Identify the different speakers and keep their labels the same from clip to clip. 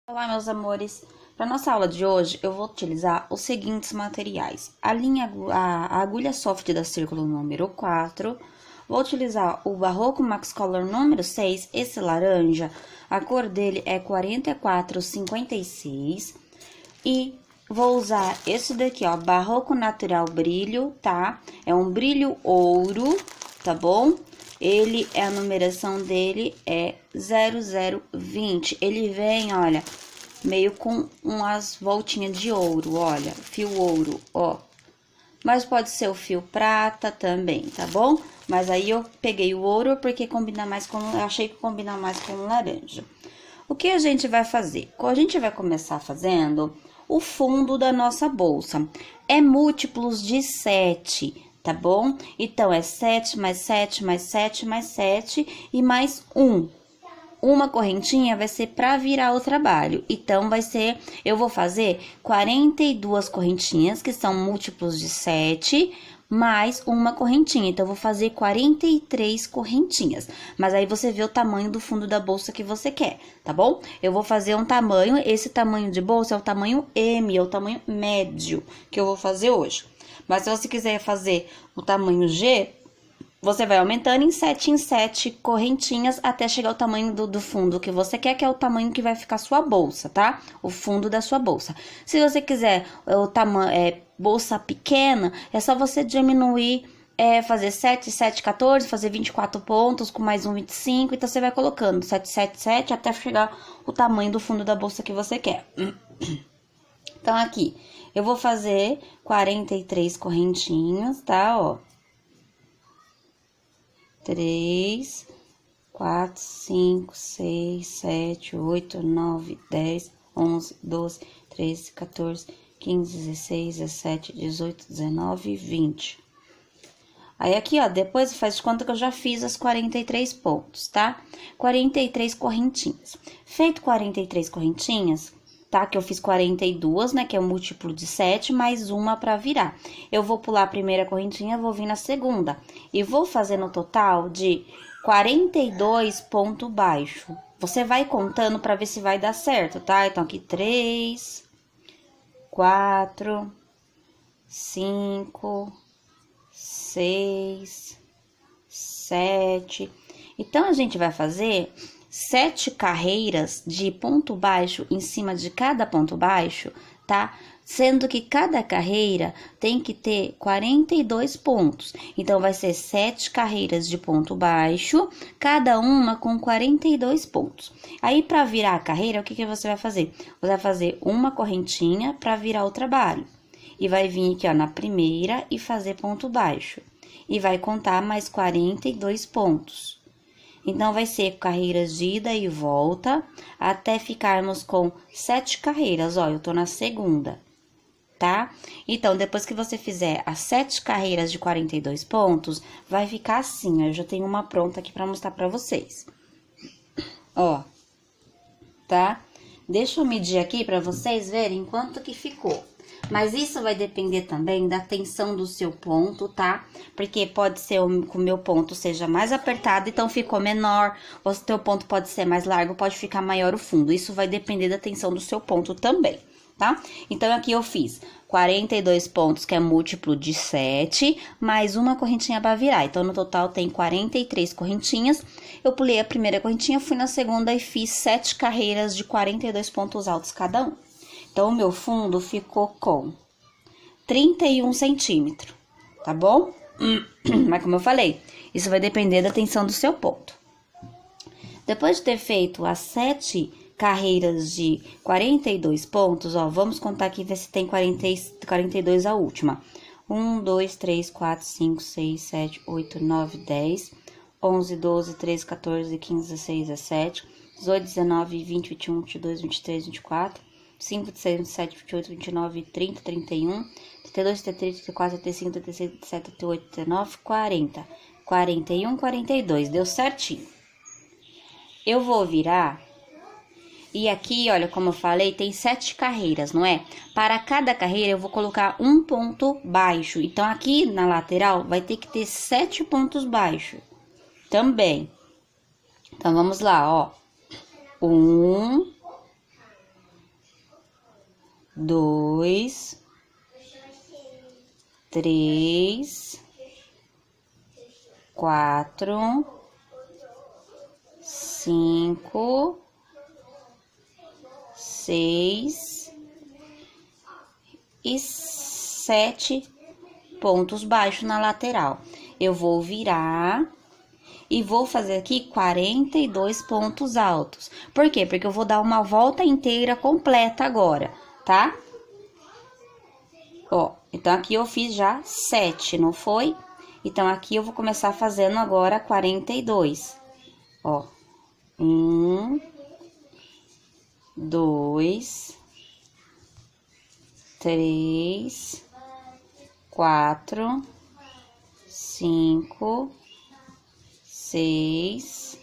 Speaker 1: Olá, meus amores. Para nossa aula de hoje, eu vou utilizar os seguintes materiais: a agulha soft da Círculo número 4, vou utilizar o Barroco Max Color número 6, esse laranja, a cor dele é 4456, e vou usar esse daqui, ó, Barroco Natural Brilho, tá? É um brilho ouro, tá bom? A numeração dele é 0020. Ele vem, olha, meio com umas voltinhas de ouro, olha, fio ouro, ó. Mas pode ser o fio prata também, tá bom? Mas aí eu peguei o ouro porque combina mais com, eu achei que combina mais com o laranja. O que a gente vai fazer? A gente vai começar fazendo o fundo da nossa bolsa. É múltiplos de 7, tá bom? Então, é 7 mais 7 mais 7 mais 7 e mais 1. Uma correntinha vai ser para virar o trabalho. Então, eu vou fazer 42 correntinhas, que são múltiplos de 7, mais uma correntinha. Então, eu vou fazer 43 correntinhas. Mas aí, você vê o tamanho do fundo da bolsa que você quer, tá bom? Eu vou fazer um tamanho, esse tamanho de bolsa é o tamanho M, é o tamanho médio que eu vou fazer hoje. Mas se você quiser fazer o tamanho G, você vai aumentando em 7 correntinhas até chegar ao tamanho do fundo que você quer, que é o tamanho que vai ficar sua bolsa, tá? O fundo da sua bolsa. Se você quiser o tamanho bolsa pequena, é só você diminuir, fazer 7, 14, fazer 24 pontos com mais um 25. Então, você vai colocando 7 até chegar o tamanho do fundo da bolsa que você quer. Então, aqui, eu vou fazer 43 correntinhas, tá? Ó. 3, 4, 5, 6, 7, 8, 9, 10, 11, 12, 13, 14, 15, 16, 17, 18, 19 e 20. Aí, aqui, ó, depois faz de conta que eu já fiz as 43 pontos, tá? 43 correntinhas. Feito 43 correntinhas, tá? Que eu fiz 42, né? Que é o múltiplo de 7, mais uma pra virar. Eu vou pular a primeira correntinha, vou vir na segunda. E vou fazer no total de 42 ponto baixo. Você vai contando pra ver se vai dar certo, tá? Então, aqui 3, 4, 5, 6, 7. Então, a gente vai fazer 7 carreiras de ponto baixo em cima de cada ponto baixo, tá? Sendo que cada carreira tem que ter 42 pontos. Então, vai ser 7 carreiras de ponto baixo, cada uma com 42 pontos. Aí, para virar a carreira, o que você vai fazer? Você vai fazer uma correntinha para virar o trabalho. E vai vir aqui, ó, na primeira e fazer ponto baixo. E vai contar mais 42 pontos. Então, vai ser carreiras de ida e volta, até ficarmos com 7 carreiras. Ó, eu tô na segunda, tá? Então, depois que você fizer as 7 carreiras de 42 pontos, vai ficar assim, ó. Eu já tenho uma pronta aqui pra mostrar pra vocês. Ó, tá? Deixa eu medir aqui pra vocês verem quanto que ficou. Mas isso vai depender também da tensão do seu ponto, tá? Porque pode ser que o meu ponto seja mais apertado, então ficou menor. Ou se o teu ponto pode ser mais largo, pode ficar maior o fundo. Isso vai depender da tensão do seu ponto também, tá? Então, aqui eu fiz 42 pontos, que é múltiplo de 7, mais uma correntinha para virar. Então, no total, tem 43 correntinhas. Eu pulei a primeira correntinha, fui na segunda e fiz 7 carreiras de 42 pontos altos cada um. Então, o meu fundo ficou com 31 centímetros, tá bom? Mas, como eu falei, isso vai depender da tensão do seu ponto. Depois de ter feito as 7 carreiras de 42 pontos, ó, vamos contar aqui, ver se tem 42 a última. 1, 2, 3, 4, 5, 6, 7, 8, 9, 10, 11, 12, 13, 14, 15, 16, 17, 18, 19, 20, 21, 22, 23, 24... 5, 26, 27, 28, 29, 30, 31, 32, 33, 34, 35, 36, 37, 38, 39, 40, 41, 42, deu certinho. Eu vou virar, e aqui, olha, como eu falei, tem 7 carreiras, não é? Para cada carreira, eu vou colocar um ponto baixo. Então, aqui na lateral, vai ter que ter 7 pontos baixos também. Então, vamos lá, ó. 1, 2, 3, 4, 5, 6 e 7 pontos baixos na lateral. Eu vou virar e vou fazer aqui 42 pontos altos. Por quê? Porque eu vou dar uma volta inteira completa agora, tá? Ó, então aqui eu fiz já 7, não foi? Então aqui eu vou começar fazendo agora 42. Ó, 1, 2, 3, 4, 5, 6,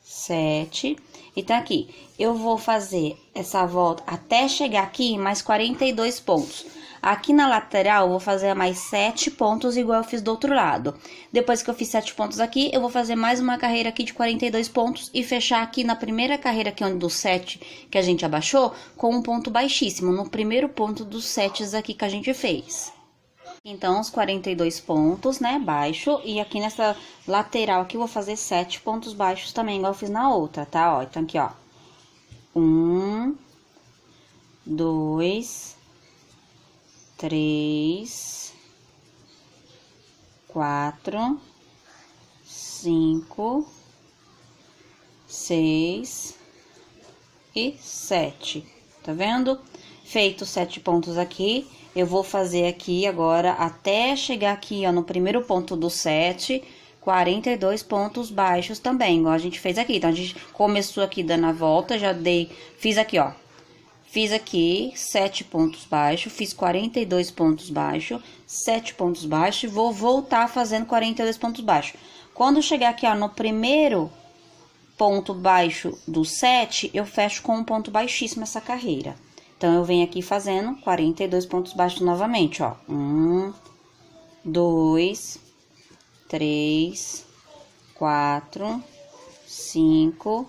Speaker 1: 7. Então, aqui, eu vou fazer essa volta até chegar aqui, mais 42 pontos. Aqui na lateral, eu vou fazer mais 7 pontos, igual eu fiz do outro lado. Depois que eu fiz 7 pontos aqui, eu vou fazer mais uma carreira aqui de 42 pontos e fechar aqui na primeira carreira aqui, onde dos 7 que a gente abaixou, com um ponto baixíssimo, no primeiro ponto dos 7 aqui que a gente fez. Então, os 42 pontos, né, baixo, e aqui nessa lateral aqui eu vou fazer 7 pontos baixos também, igual eu fiz na outra, tá? Ó, então aqui, ó, 1, 2, 3, 4, 5, 6 e 7, tá vendo? Feito 7 pontos aqui, eu vou fazer aqui agora, até chegar aqui, ó, no primeiro ponto do 7, 42 pontos baixos também, igual a gente fez aqui. Então, a gente começou aqui dando a volta, fiz aqui, ó. Fiz aqui 7 pontos baixos, fiz 42 pontos baixos, 7 pontos baixos, e vou voltar fazendo 42 pontos baixos. Quando chegar aqui, ó, no primeiro ponto baixo do 7, eu fecho com um ponto baixíssimo essa carreira. Então, eu venho aqui fazendo 42 pontos baixos novamente, ó. 1, 2, 3, 4, 5,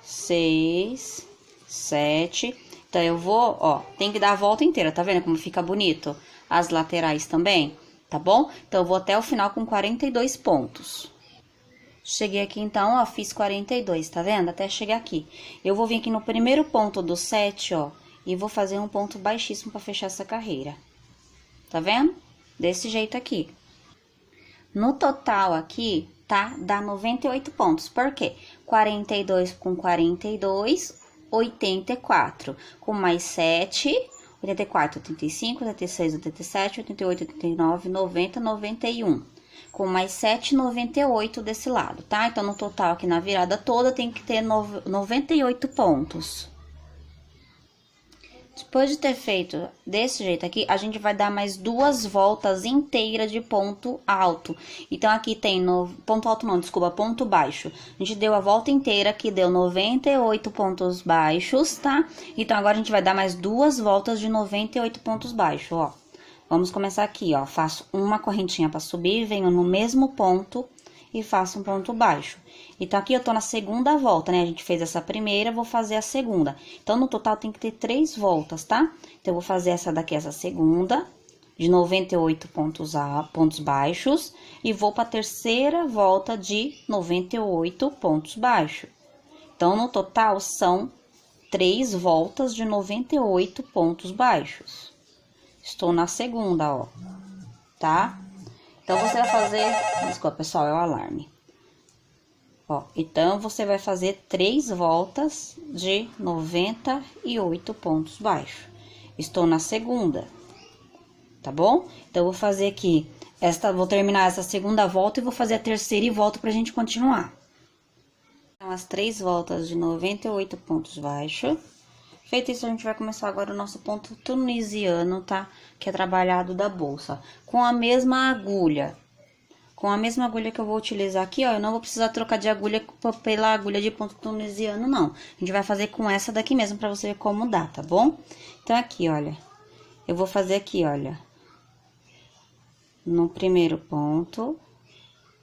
Speaker 1: 6, 7. Então, eu vou, ó, tem que dar a volta inteira, tá vendo como fica bonito? As laterais também, tá bom? Então, eu vou até o final com 42 pontos. Cheguei aqui, então, ó, fiz 42, tá vendo? Até chegar aqui. Eu vou vir aqui no primeiro ponto do 7, ó, e vou fazer um ponto baixíssimo para fechar essa carreira. Tá vendo? Desse jeito aqui. No total aqui, tá? Dá 98 pontos. Por quê? 42 com 42, 84. Com mais 7, 84, 85, 86, 87, 88, 89, 90, 91. Com mais 7, 98 desse lado, tá? Então, no total aqui na virada toda, tem que ter 98 pontos. Depois de ter feito desse jeito aqui, a gente vai dar mais 2 voltas inteiras de ponto alto. Então, aqui tem ponto alto não, desculpa, ponto baixo. A gente deu a volta inteira, que deu 98 pontos baixos, tá? Então, agora a gente vai dar mais 2 voltas de 98 pontos baixos, ó. Vamos começar aqui, ó. Faço uma correntinha para subir, venho no mesmo ponto e faço um ponto baixo. Então, aqui eu tô na segunda volta, né? A gente fez essa primeira, vou fazer a segunda. Então, no total, tem que ter 3 voltas, tá? Então, eu vou fazer essa daqui, essa segunda, de 98 pontos baixos, e vou pra terceira volta de 98 pontos baixos. Então, no total, são 3 voltas de 98 pontos baixos. Estou na segunda, ó, tá? Então, você vai fazer... Desculpa, pessoal, é o alarme. Ó, então, você vai fazer 3 voltas de 98 pontos baixos. Estou na segunda, tá bom? Então, eu vou fazer aqui, vou terminar essa segunda volta e vou fazer a terceira e volta pra gente continuar. Então, as 3 voltas de 98 pontos baixos. Feito isso, a gente vai começar agora o nosso ponto tunisiano, tá? Que é trabalhado da bolsa. Com a mesma agulha. Com a mesma agulha que eu vou utilizar aqui, ó, eu não vou precisar trocar de agulha pela agulha de ponto tunisiano, não. A gente vai fazer com essa daqui mesmo, pra você ver como dá, tá bom? Então, aqui, olha, eu vou fazer aqui, olha, no primeiro ponto,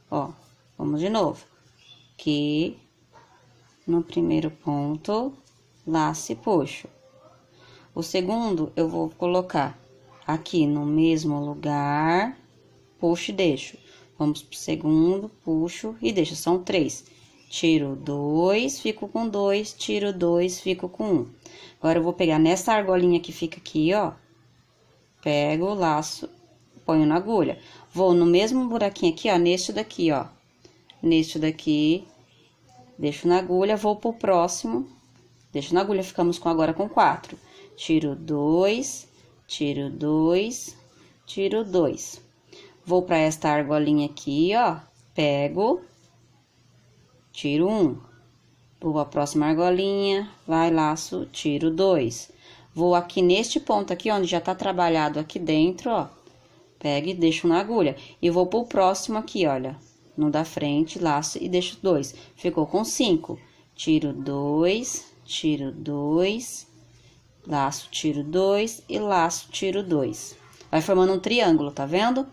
Speaker 1: ó, vamos de novo. Aqui, no primeiro ponto, laço e puxo. O segundo, eu vou colocar aqui no mesmo lugar, puxo e deixo. Vamos pro segundo, puxo e deixo, são 3. Tiro 2, fico com 2, tiro 2, fico com 1. Agora, eu vou pegar nessa argolinha que fica aqui, ó. Pego o laço, ponho na agulha. Vou no mesmo buraquinho aqui, ó, neste daqui, ó. Neste daqui, deixo na agulha, vou pro próximo, deixo na agulha, ficamos agora com 4. Tiro 2, tiro 2, tiro 2. Vou pra esta argolinha aqui, ó, pego, tiro 1. Vou pra próxima argolinha, vai, laço, tiro 2. Vou aqui neste ponto aqui, onde já tá trabalhado aqui dentro, ó, pego e deixo na agulha. E vou pro próximo aqui, olha, no da frente, laço e deixo 2. Ficou com 5. Tiro 2, tiro 2, laço, tiro 2 e laço, tiro 2. Vai formando um triângulo, tá vendo?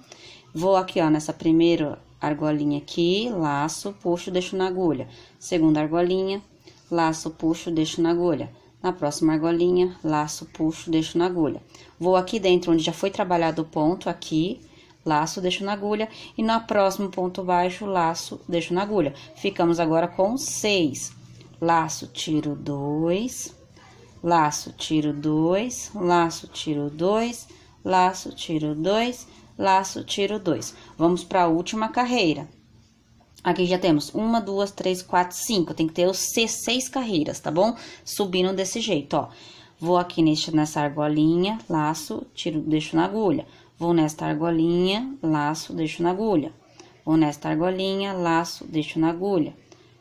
Speaker 1: Vou aqui, ó, nessa primeira argolinha aqui, laço, puxo, deixo na agulha. Segunda argolinha, laço, puxo, deixo na agulha. Na próxima argolinha, laço, puxo, deixo na agulha. Vou aqui dentro, onde já foi trabalhado o ponto, aqui, laço, deixo na agulha. E no próximo ponto baixo, laço, deixo na agulha. Ficamos agora com 6. Laço, tiro 2, laço, tiro 2, laço, tiro 2, laço, tiro 2, laço, tiro 2. Vamos para a última carreira. Aqui já temos 1, 2, 3, 4, 5. Tem que ter os 6 carreiras, tá bom? Subindo desse jeito, ó. Vou aqui nessa argolinha, laço, tiro, deixo na agulha. Vou nesta argolinha, laço, deixo na agulha. Vou nesta argolinha, laço, deixo na agulha.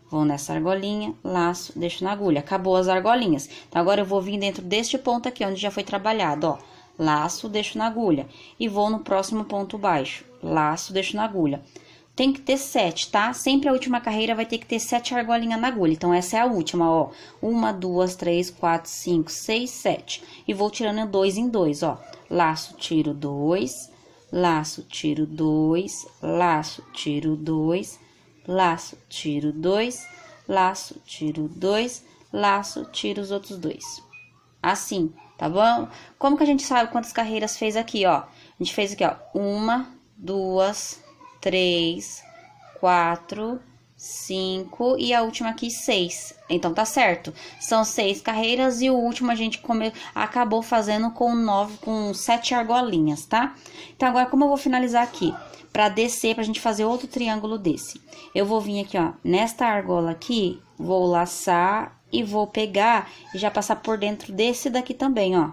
Speaker 1: Vou nessa argolinha, laço, deixo na agulha. Acabou as argolinhas. Então, agora eu vou vir dentro deste ponto aqui, onde já foi trabalhado, ó. Laço, deixo na agulha. E vou no próximo ponto baixo. Laço, deixo na agulha. Tem que ter 7, tá? Sempre a última carreira vai ter que ter 7 argolinhas na agulha. Então, essa é a última, ó. 1, 2, 3, 4, 5, 6, 7. E vou tirando 2 em 2, ó. Laço, tiro 2, laço, tiro 2, laço, tiro 2, laço, tiro 2, laço, tiro 2, laço, tiro os outros 2. Assim, tá bom? Como que a gente sabe quantas carreiras fez aqui, ó? A gente fez aqui, ó. 1, 2, 3, 4, 5 e a última aqui 6. Então, tá certo. São 6 carreiras e o último a gente acabou fazendo com 7 argolinhas, tá? Então, agora, como eu vou finalizar aqui? Pra descer, pra gente fazer outro triângulo desse. Eu vou vir aqui, ó, nesta argola aqui, vou laçar e vou pegar e já passar por dentro desse daqui também, ó.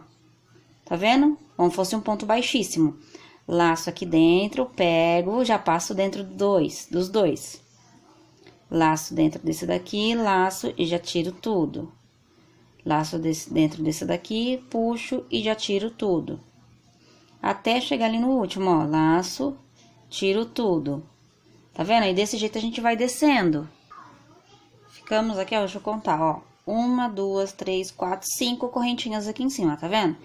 Speaker 1: Tá vendo? Como fosse um ponto baixíssimo. Laço aqui dentro, pego, já passo dentro dos dois. Laço dentro desse daqui, laço e já tiro tudo. Laço dentro desse daqui, puxo e já tiro tudo. Até chegar ali no último, ó, laço, tiro tudo. Tá vendo? E desse jeito a gente vai descendo. Ficamos aqui, ó, deixa eu contar, ó. 1, 2, 3, 4, 5 correntinhas aqui em cima, tá vendo?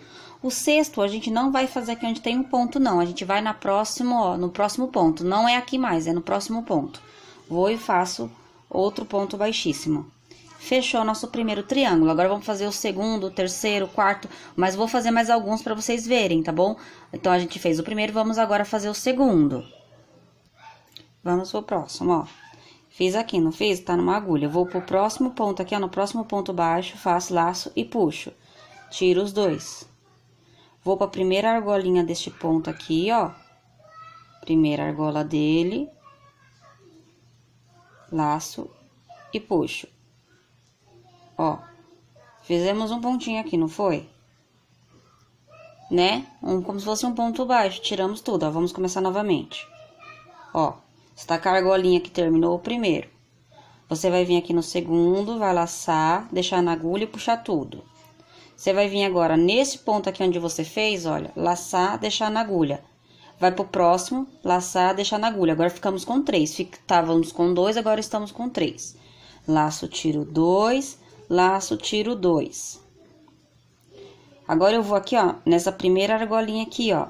Speaker 1: O sexto a gente não vai fazer aqui onde tem um ponto, não. A gente vai no próximo ponto. Não é aqui mais, é no próximo ponto. Vou e faço outro ponto baixíssimo. Fechou nosso primeiro triângulo. Agora, vamos fazer o segundo, o terceiro, o quarto. Mas vou fazer mais alguns pra vocês verem, tá bom? Então, a gente fez o primeiro, vamos agora fazer o segundo. Vamos pro próximo, ó. Fiz aqui, não fiz? Tá numa agulha. Vou pro próximo ponto aqui, ó. No próximo ponto baixo, faço laço e puxo. Tiro os 2. Vou pra primeira argolinha deste ponto aqui, ó. Primeira argola dele. Laço e puxo. Ó. Fizemos um pontinho aqui, não foi? Né? Como se fosse um ponto baixo. Tiramos tudo, ó. Vamos começar novamente. Ó. Está com a argolinha que terminou o primeiro. Você vai vir aqui no segundo, vai laçar, deixar na agulha e puxar tudo. Você vai vir agora nesse ponto aqui onde você fez, olha, laçar, deixar na agulha. Vai pro próximo, laçar, deixar na agulha. Agora ficamos com 3. Estávamos com 2, agora estamos com 3. Laço, tiro 2, laço, tiro 2. Agora eu vou aqui, ó, nessa primeira argolinha aqui, ó.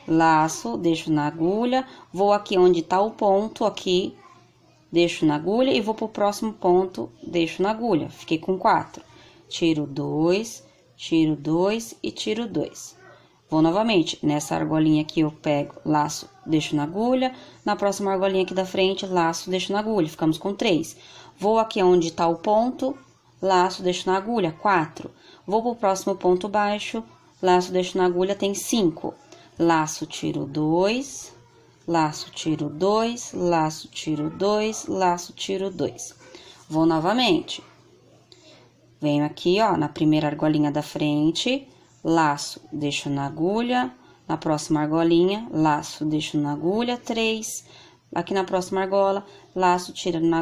Speaker 1: Laço, deixo na agulha, vou aqui onde tá o ponto aqui, deixo na agulha e vou pro próximo ponto, deixo na agulha. Fiquei com 4. Tiro 2, tiro 2 e tiro 2. Vou novamente, nessa argolinha aqui eu pego, laço, deixo na agulha, na próxima argolinha aqui da frente, laço, deixo na agulha, ficamos com 3. Vou aqui onde tá o ponto, laço, deixo na agulha, 4. Vou pro próximo ponto baixo, laço, deixo na agulha, tem 5. Laço, tiro 2, laço, tiro 2, laço, tiro 2, laço, tiro 2. Vou novamente. Venho aqui, ó, na primeira argolinha da frente, laço, deixo na agulha, na próxima argolinha, laço, deixo na agulha, 3. Aqui na próxima argola, laço,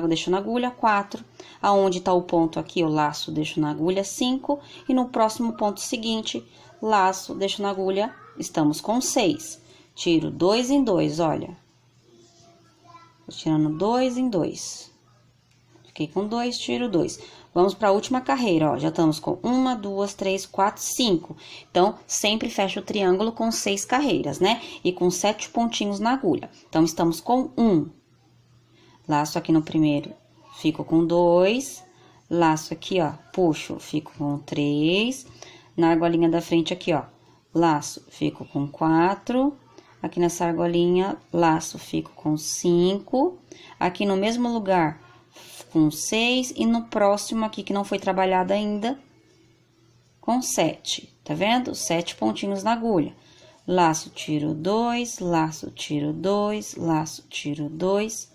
Speaker 1: deixo na agulha, 4. Aonde tá o ponto aqui, o laço, deixo na agulha, 5. E no próximo ponto seguinte, laço, deixo na agulha, estamos com 6. Tiro 2 em 2, olha. Tô tirando 2 em 2. Fiquei com 2, tiro 2. Vamos para a última carreira, ó. Já estamos com 1, 2, 3, 4, 5. Então, sempre fecha o triângulo com 6 carreiras, né? E com 7 pontinhos na agulha. Então, estamos com 1. Laço aqui no primeiro, fico com 2. Laço aqui, ó, puxo, fico com 3. Na argolinha da frente aqui, ó, laço, fico com 4. Aqui nessa argolinha, laço, fico com 5. Aqui no mesmo lugar, com 6, e no próximo aqui, que não foi trabalhado ainda, com 7, tá vendo? 7 pontinhos na agulha. Laço, tiro 2, laço, tiro 2, laço, tiro 2,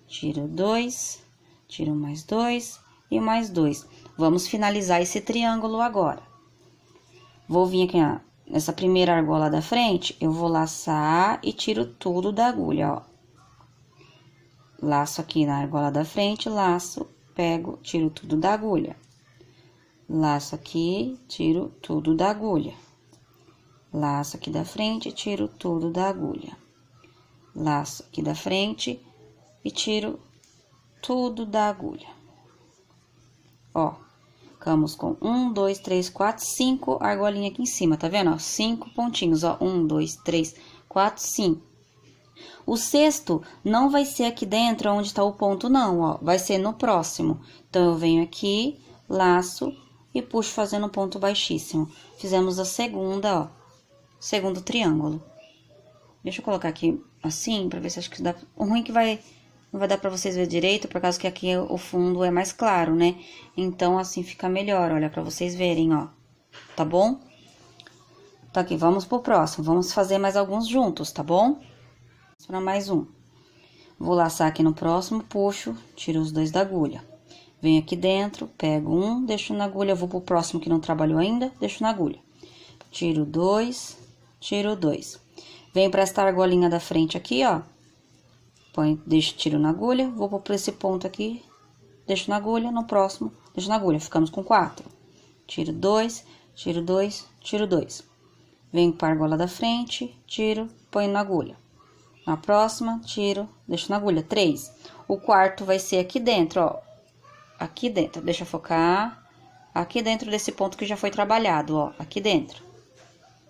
Speaker 1: tiro 2, tiro mais 2 e mais 2. Vamos finalizar esse triângulo agora. Vou vir aqui, ó, nessa primeira argola da frente, eu vou laçar e tiro tudo da agulha, ó. Laço aqui na argola da frente, laço, pego, tiro tudo da agulha. Laço aqui, tiro tudo da agulha. Laço aqui da frente, tiro tudo da agulha. Laço aqui da frente e tiro tudo da agulha. Ó, ficamos com 1, 2, 3, 4, 5 argolinha aqui em cima, tá vendo? Ó, 5 pontinhos, ó, 1, 2, 3, 4, 5. O sexto não vai ser aqui dentro onde tá o ponto, não, ó. Vai ser no próximo. Então, eu venho aqui, laço e puxo fazendo um ponto baixíssimo. Fizemos a segunda, ó. Segundo triângulo. Deixa eu colocar aqui assim, pra ver se acho que dá... O ruim é que não vai dar pra vocês ver direito, por causa que aqui o fundo é mais claro, né? Então, assim fica melhor, olha, pra vocês verem, ó. Tá bom? Tá aqui, vamos pro próximo. Vamos fazer mais alguns juntos, tá bom? Para mais um. Vou laçar aqui no próximo, puxo, tiro os 2 da agulha. Venho aqui dentro, pego um, deixo na agulha, vou pro próximo que não trabalhou ainda, deixo na agulha. Tiro 2, tiro 2. Venho para esta argolinha da frente aqui, ó. Tiro na agulha, vou para esse ponto aqui, deixo na agulha, no próximo, deixo na agulha, ficamos com 4. Tiro 2, tiro 2, tiro 2. Venho para a argola da frente, tiro, ponho na agulha. Na próxima, tiro, deixo na agulha, 3. O quarto vai ser aqui dentro, ó. Aqui dentro, deixa eu focar. Aqui dentro desse ponto que já foi trabalhado, ó. Aqui dentro.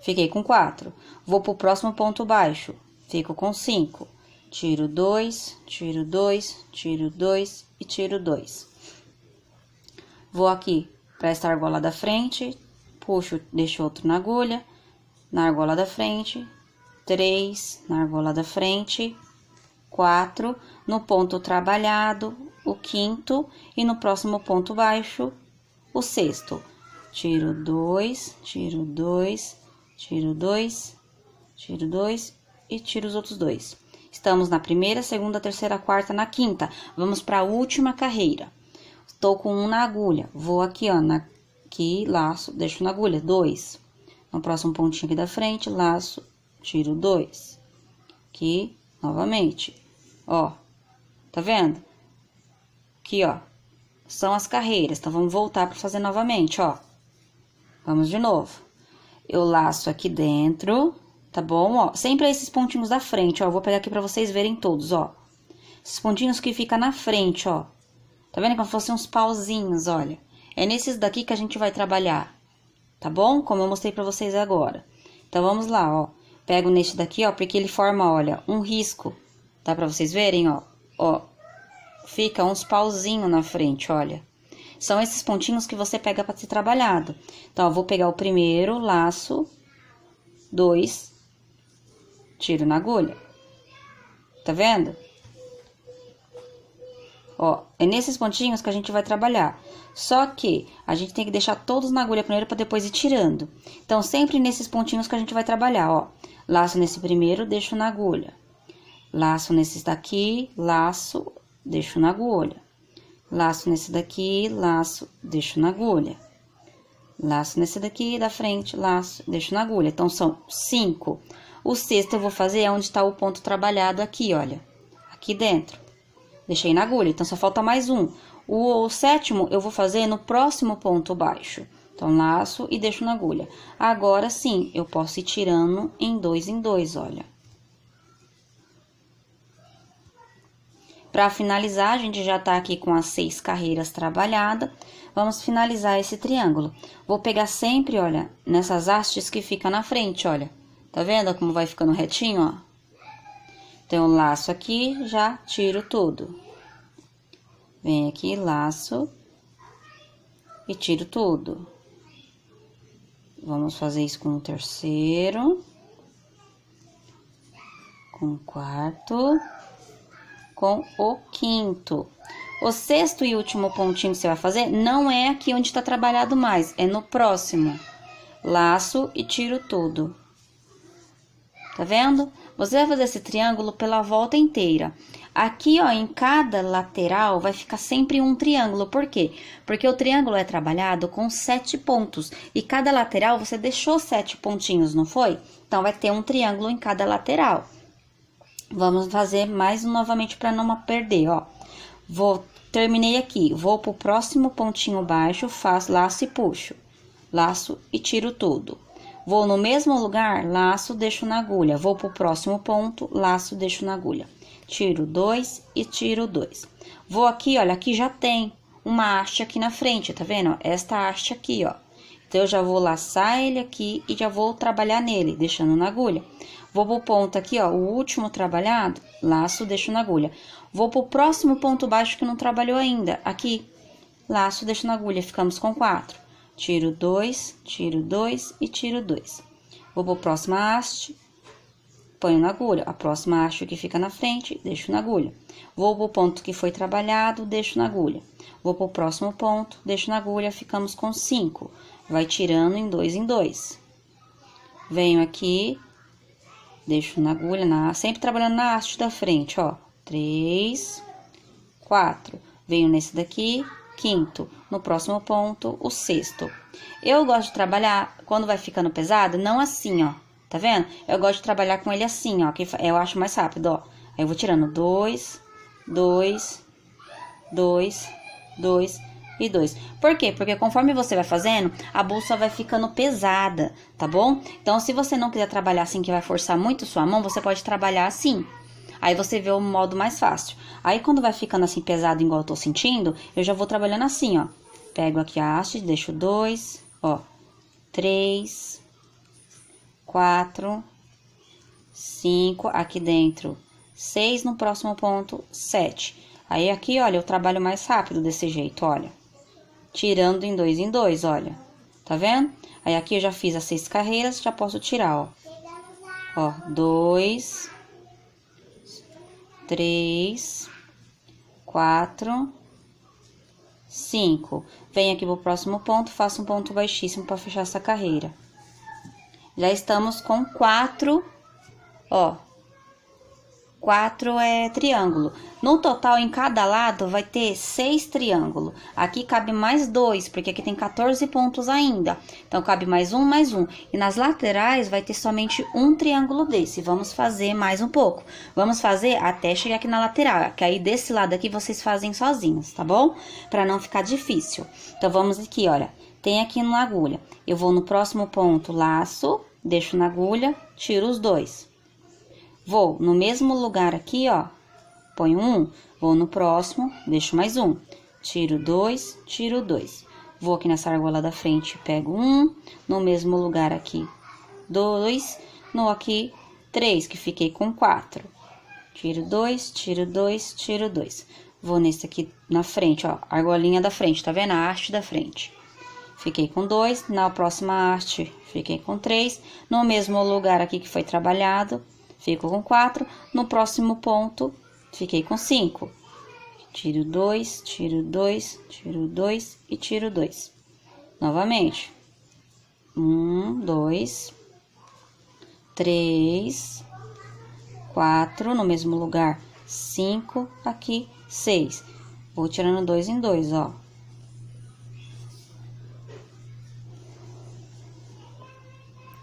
Speaker 1: Fiquei com 4. Vou pro próximo ponto baixo. Fico com 5. Tiro 2, tiro 2, tiro 2 e tiro 2. Vou aqui pra esta argola da frente. Puxo, deixo outro na agulha. Na argola da frente. 3 na argola da frente, 4 no ponto trabalhado, o quinto, e no próximo ponto baixo, o sexto. Tiro 2, tiro 2, tiro 2, tiro 2 e tiro os outros 2. Estamos na primeira, segunda, terceira, quarta, na quinta. Vamos para a última carreira. Estou com 1 na agulha, vou aqui, ó, aqui, laço, deixo na agulha, 2. No próximo pontinho aqui da frente, laço, tiro 2. Aqui, novamente. Ó, tá vendo? Aqui, ó, são as carreiras. Então, vamos voltar para fazer novamente, ó. Vamos de novo. Eu laço aqui dentro, tá bom? Ó, sempre esses pontinhos da frente, ó. Eu vou pegar aqui para vocês verem todos, ó. Esses pontinhos que ficam na frente, ó. Tá vendo? Como se fossem uns pauzinhos, olha. É nesses daqui que a gente vai trabalhar, tá bom? Como eu mostrei para vocês agora. Então, vamos lá, ó. Pego neste daqui, ó, porque ele forma, olha, um risco. Dá pra vocês verem, ó? Ó, fica uns pauzinhos na frente, olha. São esses pontinhos que você pega para ser trabalhado. Então, eu vou pegar o primeiro, laço, 2, tiro na agulha. Tá vendo? Ó, é nesses pontinhos que a gente vai trabalhar. Só que a gente tem que deixar todos na agulha primeiro para depois ir tirando. Então, sempre nesses pontinhos que a gente vai trabalhar, ó. Laço nesse primeiro, deixo na agulha. Laço nesses daqui, laço, deixo na agulha. Laço nesse daqui, laço, deixo na agulha. Laço nesse daqui, da frente, laço, deixo na agulha. Então, são 5. O sexto eu vou fazer é onde tá o ponto trabalhado aqui, olha. Aqui dentro. Deixei na agulha, então só falta mais um. O sétimo eu vou fazer no próximo ponto baixo. Então, laço e deixo na agulha. Agora sim, eu posso ir tirando em dois, olha. Para finalizar, a gente já tá aqui com as 6 carreiras trabalhadas. Vamos finalizar esse triângulo. Vou pegar sempre, olha, nessas hastes que fica na frente, olha. Tá vendo como vai ficando retinho, ó? Então, laço aqui, já tiro tudo. Venho aqui, laço e tiro tudo. Vamos fazer isso com o terceiro, com o quarto, com o quinto. O sexto e último pontinho que você vai fazer não é aqui onde tá trabalhado mais, é no próximo. Laço e tiro tudo. Tá vendo? Você vai fazer esse triângulo pela volta inteira. Aqui, ó, em cada lateral vai ficar sempre um triângulo. Por quê? Porque o triângulo é trabalhado com 7 pontos. E cada lateral você deixou 7 pontinhos, não foi? Então, vai ter um triângulo em cada lateral. Vamos fazer mais novamente para não perder, ó. Terminei aqui. Vou pro próximo pontinho baixo, faço laço e puxo. Laço e tiro tudo. Vou no mesmo lugar, laço, deixo na agulha. Vou pro próximo ponto, laço, deixo na agulha. Tiro 2 e tiro 2. Vou aqui, olha, aqui já tem uma haste aqui na frente, tá vendo? Esta haste aqui, ó. Então, eu já vou laçar ele aqui e já vou trabalhar nele, deixando na agulha. Vou pro ponto aqui, ó, o último trabalhado, laço, deixo na agulha. Vou pro próximo ponto baixo que não trabalhou ainda, aqui. Laço, deixo na agulha, ficamos com 4. Tiro 2 e tiro 2. Vou pro próxima haste, ponho na agulha. A próxima haste que fica na frente, deixo na agulha. Vou pro ponto que foi trabalhado, deixo na agulha. Vou pro próximo ponto, deixo na agulha, ficamos com 5. Vai tirando em dois. Venho aqui, deixo na agulha, sempre trabalhando na haste da frente, ó. 3, 4. Venho nesse daqui, quinto. No próximo ponto, o sexto. Eu gosto de trabalhar, quando vai ficando pesado, não assim, ó. Tá vendo? Eu gosto de trabalhar com ele assim, ó, que eu acho mais rápido, ó. Aí eu vou tirando 2 e 2. Por quê? Porque conforme você vai fazendo, a bolsa vai ficando pesada, tá bom? Então, se você não quiser trabalhar assim, que vai forçar muito sua mão, você pode trabalhar assim. Aí você vê o modo mais fácil. Aí, quando vai ficando assim pesado, igual eu tô sentindo, eu já vou trabalhando assim, ó. Pego aqui a haste, deixo 2, ó. 3, 4, 5, aqui dentro 6, no próximo ponto 7. Aí, aqui, olha, eu trabalho mais rápido desse jeito, olha. Tirando em dois, olha. Tá vendo? Aí, aqui eu já fiz as 6 carreiras, já posso tirar, ó. Ó, 2, 3, 4, 5. Venho aqui pro próximo ponto, faço um ponto baixíssimo para fechar essa carreira. Já estamos com 4, ó. 4 é triângulo. No total, em cada lado, vai ter 6 triângulos. Aqui cabe mais 2, porque aqui tem 14 pontos ainda. Então, cabe mais um. E nas laterais, vai ter somente um triângulo desse. Vamos fazer mais um pouco. Vamos fazer até chegar aqui na lateral. Que aí, desse lado aqui, vocês fazem sozinhos, tá bom? Pra não ficar difícil. Então, vamos aqui, olha. Tem aqui na agulha. Eu vou no próximo ponto, laço, deixo na agulha, tiro os 2. Vou no mesmo lugar aqui, ó, ponho 1, vou no próximo, deixo mais 1, tiro 2, tiro 2. Vou aqui nessa argola da frente, pego 1, no mesmo lugar aqui, 2, no aqui, 3, que fiquei com 4. Tiro 2, tiro 2, tiro 2. vou nesse aqui na frente, ó, argolinha da frente, tá vendo? A haste da frente. Fiquei com 2, na próxima haste, fiquei com 3, no mesmo lugar aqui que foi trabalhado, fico com 4, no próximo ponto, fiquei com 5. Tiro 2, tiro 2, tiro 2 e tiro 2. Novamente. 1, 2, 3, 4, no mesmo lugar, 5, aqui, 6. Vou tirando 2 em 2, ó.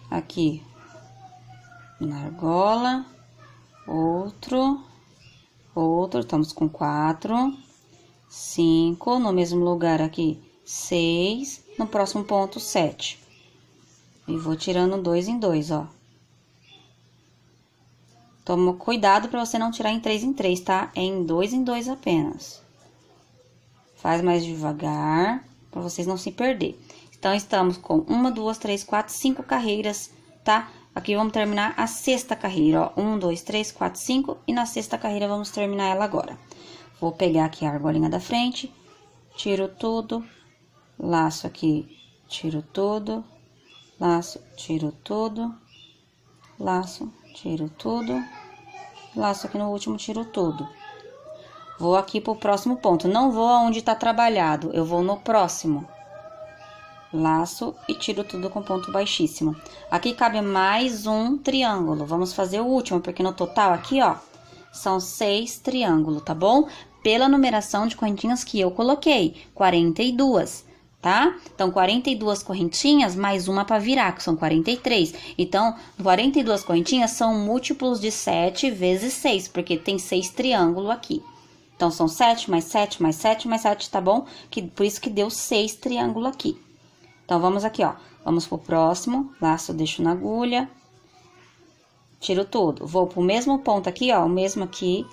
Speaker 1: Aqui, na argola, outro, estamos com 4, 5, no mesmo lugar aqui, 6, no próximo ponto, 7. E vou tirando 2 em 2, ó. Toma cuidado para você não tirar em 3 em 3, tá? É em 2 apenas. Faz mais devagar, para vocês não se perder. Então, estamos com 1, 2, 3, 4, 5 carreiras, tá? Aqui vamos terminar a sexta carreira, ó. 1, 2, 3, 4, 5. E na sexta carreira, vamos terminar ela agora. Vou pegar aqui a argolinha da frente, tiro tudo, laço aqui, tiro tudo, laço, tiro tudo, laço, tiro tudo, laço aqui no último, tiro tudo. Vou aqui pro próximo ponto, não vou aonde tá trabalhado, eu vou no próximo. Laço e tiro tudo com ponto baixíssimo. Aqui cabe mais um triângulo. Vamos fazer o último, porque no total aqui, ó, são 6 triângulos, tá bom? Pela numeração de correntinhas que eu coloquei, 42, tá? Então, 42 correntinhas mais uma para virar, que são 43. Então, 42 correntinhas são múltiplos de 7 vezes 6, porque tem 6 triângulos aqui. Então, são 7 mais 7 mais 7 mais 7, tá bom? Por isso que deu 6 triângulos aqui. Então, vamos aqui, ó, vamos pro próximo, laço, deixo na agulha, tiro tudo. Vou pro mesmo ponto aqui, ó, o mesmo aqui,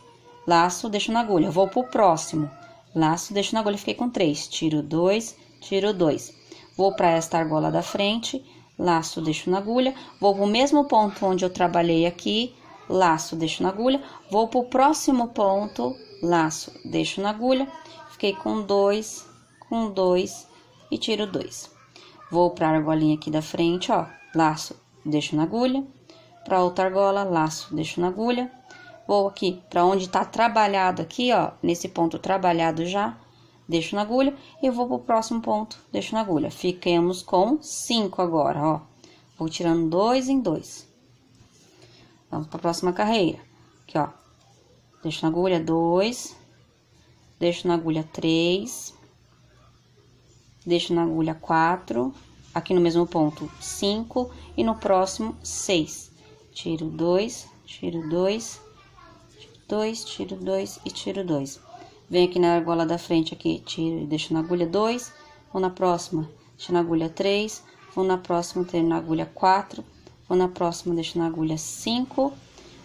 Speaker 1: laço, deixo na agulha. Vou pro próximo, laço, deixo na agulha, fiquei com 3, tiro 2, tiro 2. Vou pra esta argola da frente, laço, deixo na agulha. Vou pro mesmo ponto onde eu trabalhei aqui, laço, deixo na agulha. Vou pro próximo ponto, laço, deixo na agulha. Fiquei com 2 e tiro 2. Vou pra argolinha aqui da frente, ó, laço, deixo na agulha. Pra outra argola, laço, deixo na agulha. Vou aqui pra onde tá trabalhado aqui, ó, nesse ponto trabalhado já, deixo na agulha. E vou pro próximo ponto, deixo na agulha. Fiquemos com 5 agora, ó. Vou tirando 2 em 2. Vamos pra próxima carreira. Aqui, ó, deixo na agulha 2, deixo na agulha 3, deixo na agulha 4, aqui no mesmo ponto 5 e no próximo 6. Tiro 2, tiro 2, tiro 2, tiro 2 e tiro 2. Venho aqui na argola da frente aqui, tiro e deixo na agulha 2, vou na próxima, deixo na agulha 3, vou na próxima, termino na agulha 4, vou na próxima, deixo na agulha 5,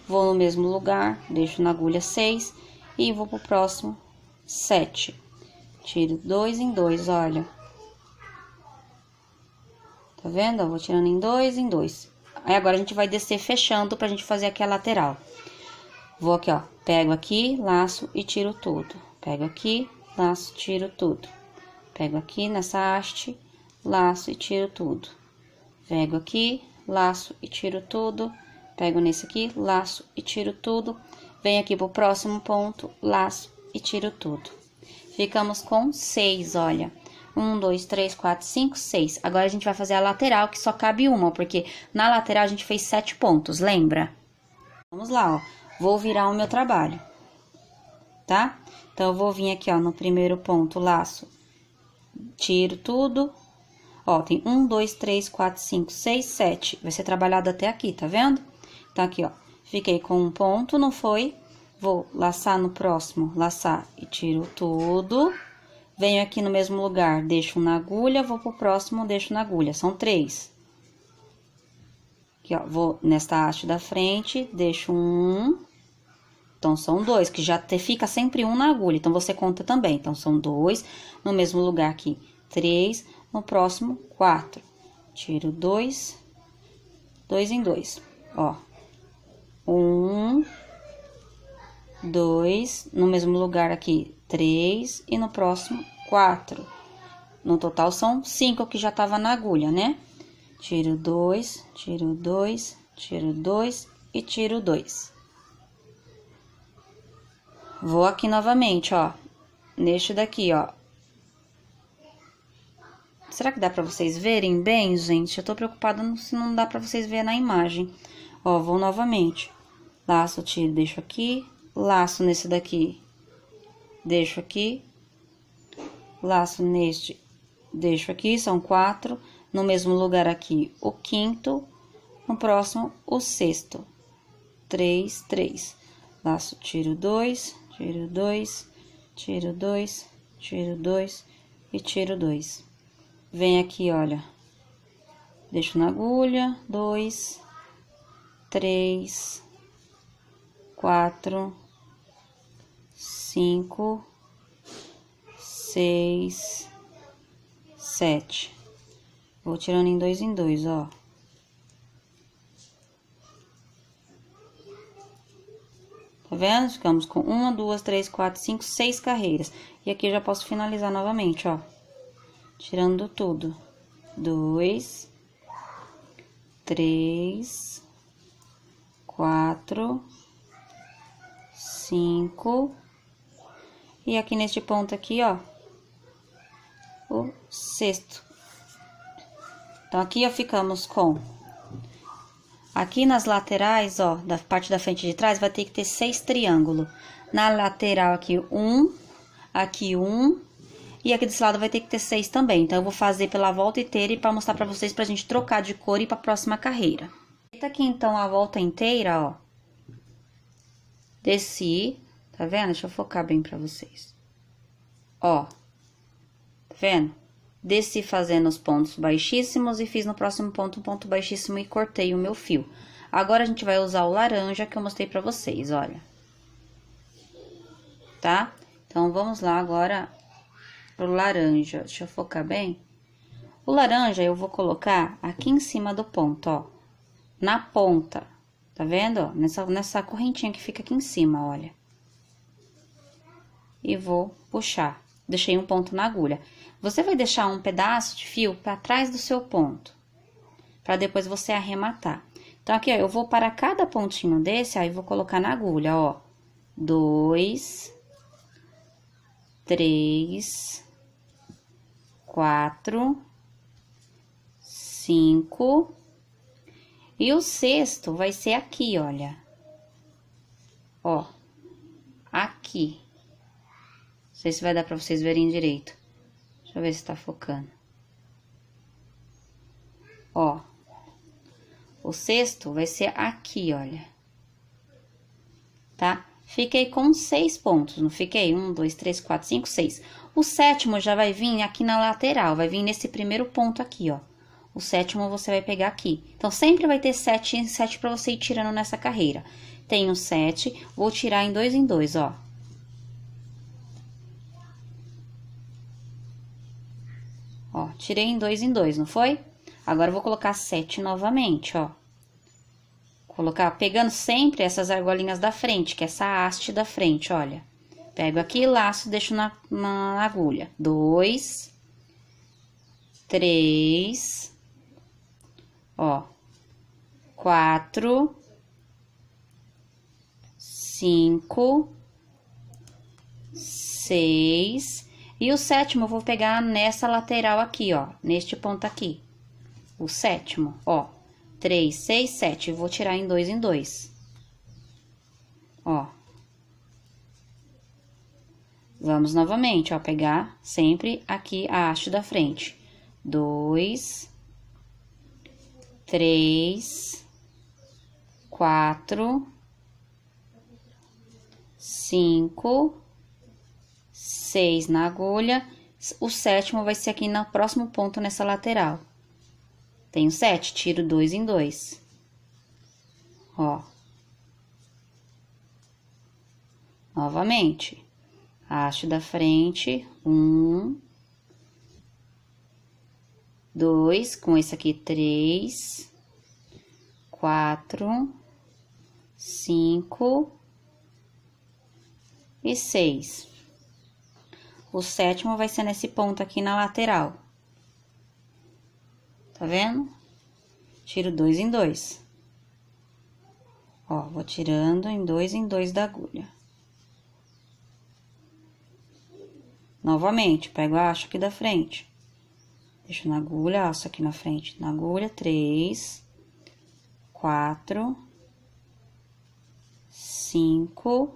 Speaker 1: vou no mesmo lugar, deixo na agulha 6 e vou pro próximo 7. Tiro 2 em 2, olha. Tá vendo? Eu vou tirando em 2. Aí, agora, a gente vai descer fechando pra gente fazer aqui a lateral. Vou aqui, ó, pego aqui, laço e tiro tudo. Pego aqui, laço, tiro tudo. Pego aqui nessa haste, laço e tiro tudo. Pego aqui, laço e tiro tudo. Pego nesse aqui, laço e tiro tudo. Venho aqui pro próximo ponto, laço e tiro tudo. Ficamos com 6, olha. 1, 2, 3, 4, 5, 6. Agora, a gente vai fazer a lateral, que só cabe uma, porque na lateral a gente fez 7 pontos, lembra? Vamos lá, ó. Vou virar o meu trabalho, tá? Então, eu vou vir aqui, ó, no primeiro ponto, laço, tiro tudo. Ó, tem 1, 2, 3, 4, 5, 6, 7. Vai ser trabalhado até aqui, tá vendo? Então, aqui, ó, fiquei com um ponto, não foi? Vou laçar no próximo, laçar e tiro tudo. Venho aqui no mesmo lugar, deixo na agulha, vou pro próximo, deixo na agulha. São 3. Aqui, ó, vou nesta haste da frente, deixo 1. Então, são 2, que já fica sempre 1 na agulha. Então, você conta também. Então, são 2. No mesmo lugar aqui, 3. No próximo, 4. Tiro 2. 2 em 2. Ó. 1. 2, no mesmo lugar aqui, 3 e no próximo, 4. No total são 5 que já tava na agulha, né? Tiro 2, tiro 2, tiro 2 e tiro 2. Vou aqui novamente, ó, neste daqui, ó. Será que dá pra vocês verem bem, gente? Eu tô preocupada se não dá pra vocês verem na imagem. Ó, vou novamente. Laço, tiro, deixo aqui. Laço nesse daqui, deixo aqui. Laço neste, deixo aqui. São 4. No mesmo lugar aqui, o quinto. No próximo, o sexto. 3, 3. Laço, tiro 2, tiro 2, tiro 2, tiro 2 e tiro 2. Vem aqui, olha, deixo na agulha, 2, 3, 4, 5, 6, 7. Vou tirando em dois, ó. Tá vendo? Ficamos com 1, 2, 3, 4, 5, 6 carreiras. E aqui eu já posso finalizar novamente, ó. Tirando tudo. 2, 3, 4, 5. E aqui neste ponto aqui, ó, o sexto. Então, aqui, ó, ficamos com... Aqui nas laterais, ó, da parte da frente e de trás, vai ter que ter 6 triângulos. Na lateral aqui, 1, aqui 1... E aqui desse lado vai ter que ter 6 também. Então, eu vou fazer pela volta inteira e para mostrar para vocês, pra gente trocar de cor e ir pra próxima carreira. Feita aqui, então, a volta inteira, ó. Desci, tá vendo? Deixa eu focar bem pra vocês. Ó, tá vendo? Desci fazendo os pontos baixíssimos e fiz no próximo ponto um ponto baixíssimo e cortei o meu fio. Agora, a gente vai usar o laranja que eu mostrei pra vocês, olha. Tá? Então, vamos lá agora... pro laranja, deixa eu focar bem. O laranja eu vou colocar aqui em cima do ponto, ó. Na ponta, tá vendo, ó? Nessa correntinha que fica aqui em cima, olha. E vou puxar. Deixei um ponto na agulha. Você vai deixar um pedaço de fio pra trás do seu ponto. Pra depois você arrematar. Então, aqui, ó, eu vou para cada pontinho desse, aí vou colocar na agulha, ó. 2... 3, 4, 5. E o sexto vai ser aqui, olha. Ó, aqui. Não sei se vai dar pra vocês verem direito. Deixa eu ver se tá focando. Ó, o sexto vai ser aqui, olha. Tá? Fiquei com 6 pontos, não fiquei? 1, 2, 3, 4, 5, 6. O sétimo já vai vir aqui na lateral, vai vir nesse primeiro ponto aqui, ó. O sétimo você vai pegar aqui. Então, sempre vai ter 7 em 7 pra você ir tirando nessa carreira. Tenho 7, vou tirar em dois, ó. Ó, tirei em dois, não foi? Agora, eu vou colocar 7 novamente, ó. Colocar, pegando sempre essas argolinhas da frente, que é essa haste da frente, olha. Pego aqui, laço, deixo na agulha. 2, 3, ó, 4, 5, 6. E o sétimo eu vou pegar nessa lateral aqui, ó, neste ponto aqui. O sétimo, ó. 3, 6, 7. Vou tirar em dois. Ó. Vamos novamente, ó, pegar sempre aqui a haste da frente. 2, 3, 4, 5, 6 na agulha. O sétimo vai ser aqui no próximo ponto nessa lateral. Tenho 7, tiro 2 em 2. Ó. Novamente. Haste da frente. 1, 2, com esse aqui 3, 4, 5, e 6. O sétimo vai ser nesse ponto aqui na lateral. Tá vendo? Tiro 2 em 2. Ó, vou tirando em 2 da agulha. Novamente, pego a haste aqui da frente. Deixo na agulha, alço aqui na frente. Na agulha, 3, 4, 5,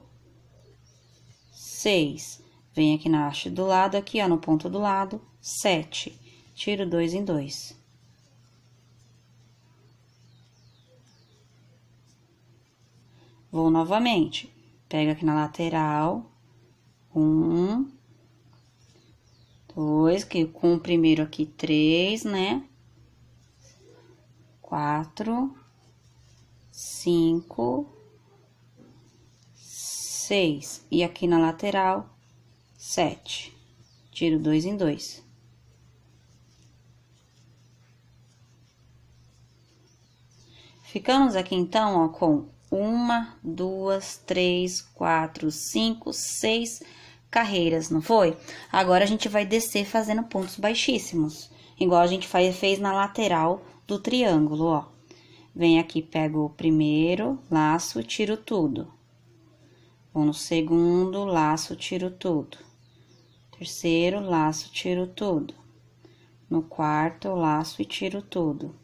Speaker 1: 6. Venho aqui na haste do lado, aqui, ó, no ponto do lado, 7. Tiro 2 em 2. Vou novamente. Pego aqui na lateral. 1, 2, que com o primeiro aqui, 3, né? 4, 5, 6. E aqui na lateral, 7. Tiro 2 em 2. Ficamos aqui, então, ó, com 1, 2, 3, 4, 5, 6 carreiras, não foi? Agora, a gente vai descer fazendo pontos baixíssimos, igual a gente fez na lateral do triângulo, ó. Vem aqui, pego o primeiro, laço, tiro tudo. Vou no segundo, laço, tiro tudo. Terceiro, laço, tiro tudo. No quarto, eu laço e tiro tudo.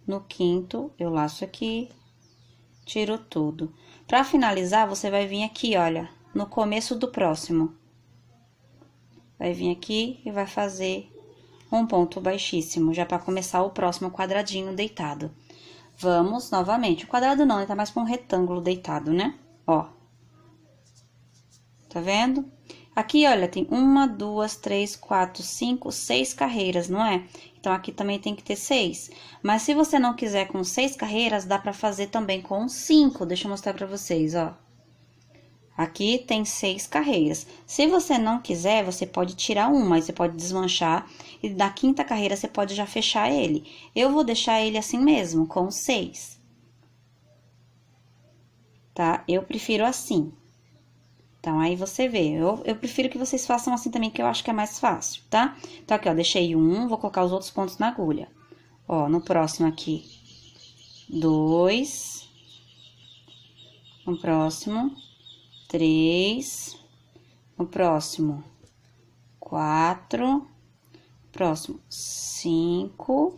Speaker 1: No quinto, eu laço aqui, tiro tudo. Pra finalizar, você vai vir aqui, olha, no começo do próximo. Vai vir aqui e vai fazer um ponto baixíssimo, já pra começar o próximo quadradinho deitado. Vamos novamente. O quadrado não, ele tá mais pra um retângulo deitado, né? Ó. Tá vendo? Aqui, olha, tem 1, 2, 3, 4, 5, 6 carreiras, não é? Então, aqui também tem que ter 6. Mas, se você não quiser com 6 carreiras, dá pra fazer também com 5. Deixa eu mostrar pra vocês, ó. Aqui tem 6 carreiras. Se você não quiser, você pode tirar uma, aí você pode desmanchar. E da quinta carreira, você pode já fechar ele. Eu vou deixar ele assim mesmo, com 6. Tá? Eu prefiro assim. Então, aí você vê, eu prefiro que vocês façam assim também, que eu acho que é mais fácil, tá? Então, aqui, ó, deixei um, vou colocar os outros pontos na agulha. Ó, no próximo aqui, 2. No próximo, 3. No próximo, 4. Próximo, 5.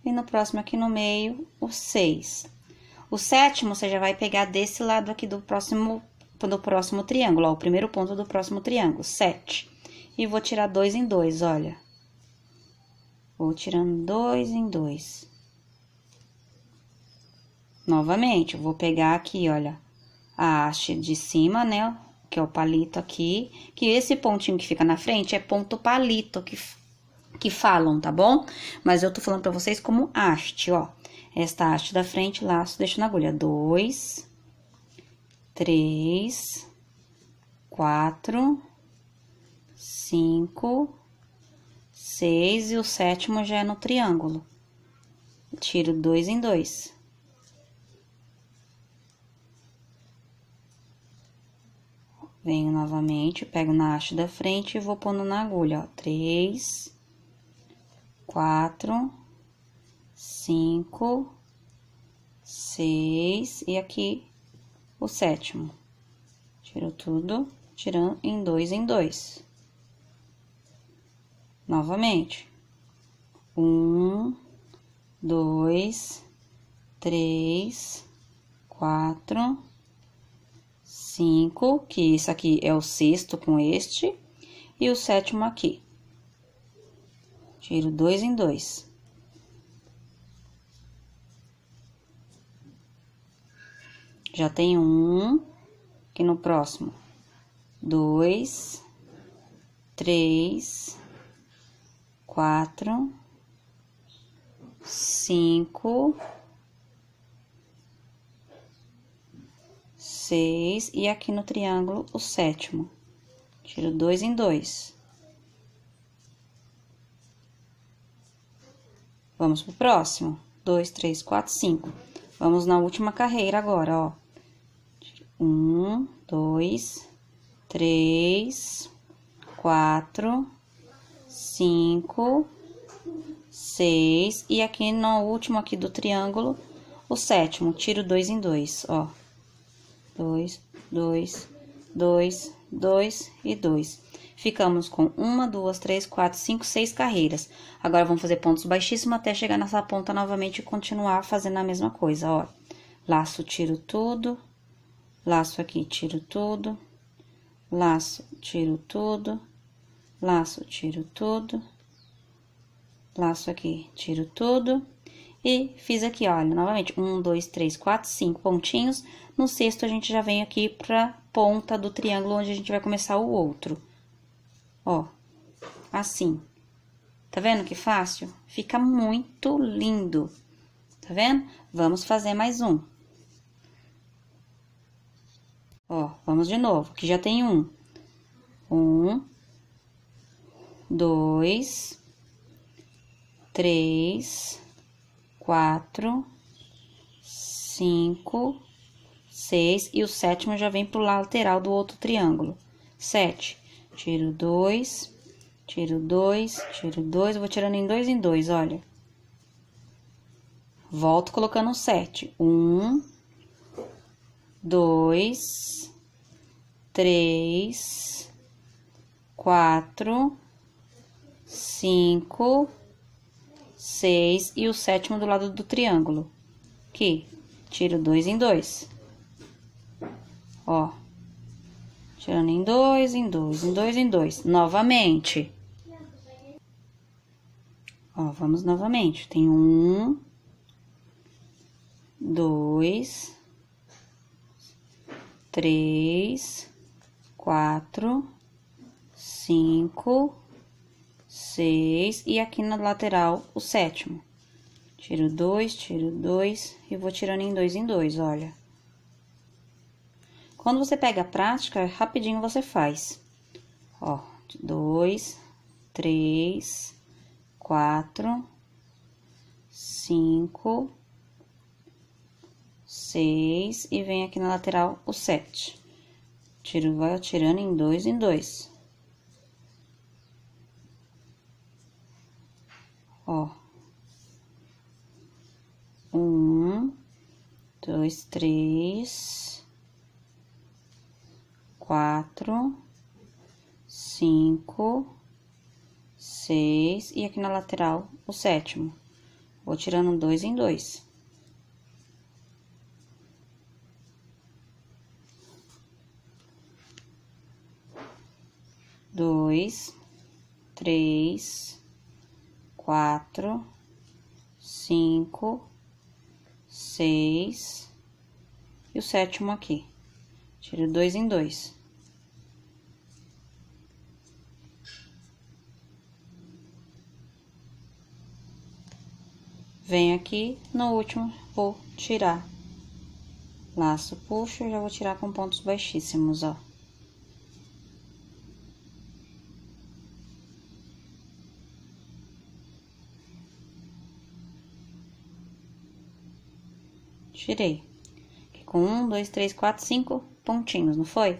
Speaker 1: E no próximo aqui no meio, o 6. O sétimo, você já vai pegar desse lado aqui do próximo triângulo, ó, o primeiro ponto do próximo triângulo, 7. E vou tirar 2 em 2, olha. Vou tirando 2 em 2. Novamente, eu vou pegar aqui, olha, a haste de cima, né, que é o palito aqui, que esse pontinho que fica na frente é ponto palito que falam, tá bom? Mas eu tô falando pra vocês como haste, ó. Esta haste da frente, laço, deixo na agulha, 2, 3, 4, 5, 6 e o sétimo já é no triângulo. Tiro 2 em 2. Venho novamente, pego na haste da frente e vou pondo na agulha, ó. 3, 4, 5, 6 e aqui o sétimo. Tiro tudo, tirando em 2 em 2. Novamente. 1, 2, 3, 4, 5, que isso aqui é o sexto com este, e o sétimo aqui. Tiro 2 em 2. Já tem um, aqui no próximo, 2, 3, 4, 5, 6, e aqui no triângulo, o sétimo. Tiro 2 em 2. Vamos pro próximo. 2, 3, 4, 5. Vamos na última carreira agora, ó. Um, dois, três, quatro, cinco, seis. E aqui no último aqui do triângulo, o sétimo, tiro 2 em 2, ó. 2, 2, 2, 2 e 2. Ficamos com 1, 2, 3, 4, 5, 6 carreiras. Agora, vamos fazer pontos baixíssimos até chegar nessa ponta novamente e continuar fazendo a mesma coisa, ó. Laço, tiro tudo. Laço aqui, tiro tudo. Laço, tiro tudo. Laço, tiro tudo. Laço aqui, tiro tudo. E fiz aqui, olha, novamente, 1, 2, 3, 4, 5 pontinhos. No sexto, a gente já vem aqui pra ponta do triângulo, onde a gente vai começar o outro. Ó, assim. Tá vendo que fácil? Fica muito lindo. Tá vendo? Vamos fazer mais um. Ó, vamos de novo, que já tem um. 1, 2, 3, 4, 5, 6. E o sétimo já vem pro lateral do outro triângulo. 7. Tiro 2, tiro 2, tiro 2. Eu vou tirando em 2, olha. Volto colocando 7. 1, 2, 3, 4, 5, 6 e o sétimo do lado do triângulo. Aqui, tiro 2 em 2. Ó, tirando em 2, em 2, em 2, em 2. Novamente. Ó, vamos novamente. Tem 1, 2, 3, 4, 5, 6 e aqui na lateral o sétimo. Tiro 2 e vou tirando em 2, olha. Quando você pega a prática, rapidinho você faz. Ó, 2, 3, 4, 5, 6 e vem aqui na lateral o 7. Tiro, vai tirando em 2. Ó. 1, 2, 3, 4, 5, 6 e aqui na lateral o sétimo. Vou tirando 2 em 2. Dois, 3, 4, 5, 6 e o sétimo aqui. Tiro 2 em 2. Venho aqui, no último, vou tirar. Laço, puxo, já vou tirar com pontos baixíssimos, ó. Tirei. Aqui com 1, 2, 3, 4, 5 pontinhos, não foi?